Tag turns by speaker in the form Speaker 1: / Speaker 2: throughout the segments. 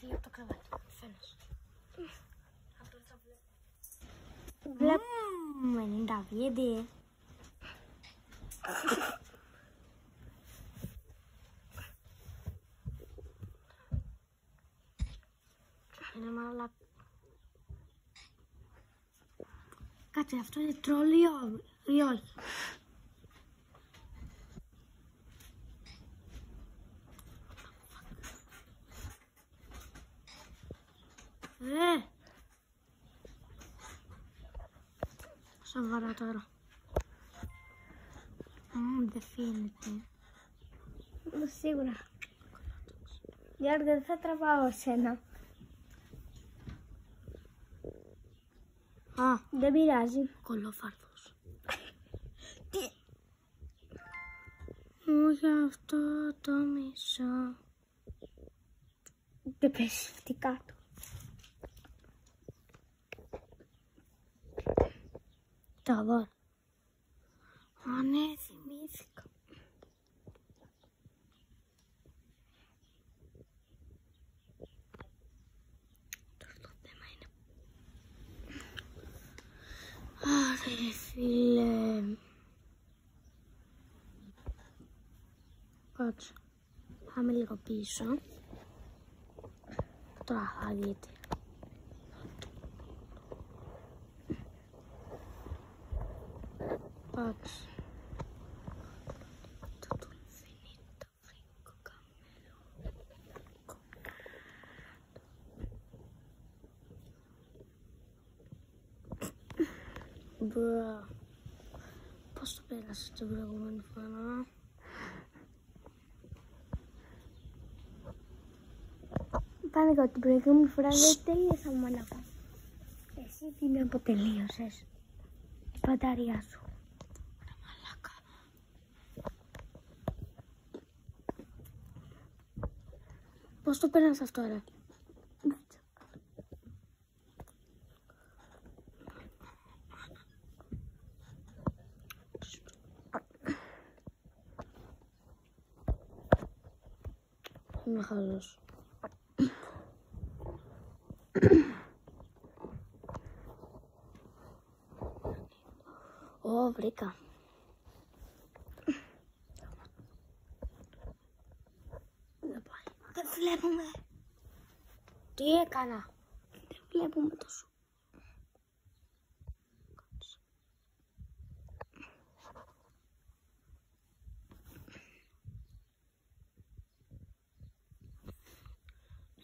Speaker 1: Από το κρεβάτι, φαίνεσαι. Αυτό θα βλέπω.
Speaker 2: Βλέπουμε 90 βίντεο. Είναι μαλάκα. Κάτσε, αυτό είναι τρόλ ή όχι? Σοβαρά τώρα. Δεν φαίνεται.
Speaker 1: Σίγουρα. Γιώργο, δεν θα τραβάω εσένα. Δεν πειράζει.
Speaker 2: Κολόφαρδος.
Speaker 1: Τι?
Speaker 2: Όχι αυτό το μισό.
Speaker 1: Δεν πέσει αυτή κάτω.
Speaker 2: Τα δω. Α, ναι, θυμήθηκα. Τώρα το θέμα είναι... Άρε φίλε. Κάτσε. Πάμε λίγο πίσω. Τώρα θα δείτε. Κάτσε. Το infinito φρίκο καμέλο. Μπρα. Πώς το πέρασες την προηγούμενη φορά?
Speaker 1: Πάνε εγώ την προηγούμενη φορά δεν τελείωσα μόνο. Εσύ τι με αποτελείωσες? Η μπαταρία σου.
Speaker 2: Ρε μαλάκα. Πώς το πέρασες αυτό ρε? Είμαι χαλός. Ω, βρήκα. Δεν πάει.
Speaker 1: Δεν βλέπουμε.
Speaker 2: Τι έκανα?
Speaker 1: Δεν βλέπουμε τόσο.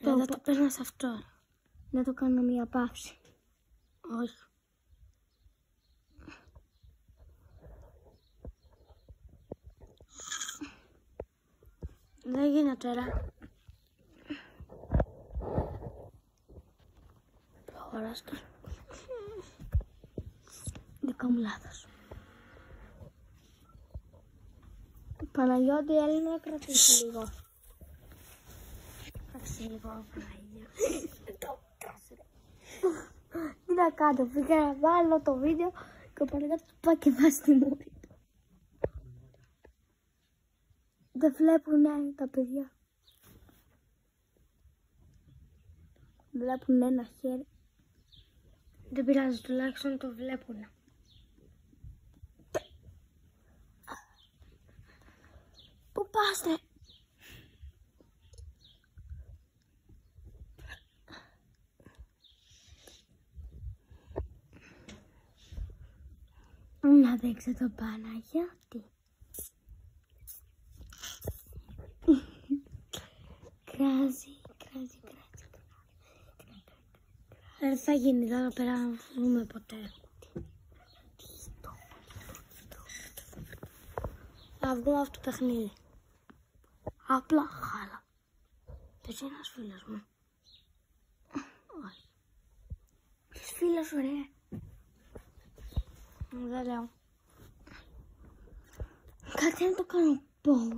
Speaker 2: Δεν το παίρνεις αυτό.
Speaker 1: Να το κάνω μια παύση.
Speaker 2: Όχι. Δεν γίνεται ρε. Προχωράς και...
Speaker 1: Δικό μου λάθος. Παναγιώτη, έλα να κρατήσει λίγο.
Speaker 2: Κάτσε λίγο, Παναγία.
Speaker 1: Τι να κάνω, πήγα να βάλω το βίντεο και ο Παναγιώτης πάει και βάζει τη μούρη του. Δεν βλέπουνε τα παιδιά. Βλέπουν ένα χέρι.
Speaker 2: Δεν πειράζει, τουλάχιστον το βλέπουνε.
Speaker 1: Πού πάστε? Να δείξω το Παναγιώτη. Κράζει.
Speaker 2: Δεν θα γίνει εδώ πέρα να βρούμε ποτέ. Θα βγούμε αυτό το παιχνίδι. Απλά χάλα. Εσύ ένας φίλος μου. Όχι.
Speaker 1: Ποιος φίλος σου ρε?
Speaker 2: Δεν λέω.
Speaker 1: Κάτι να το κάνω πω.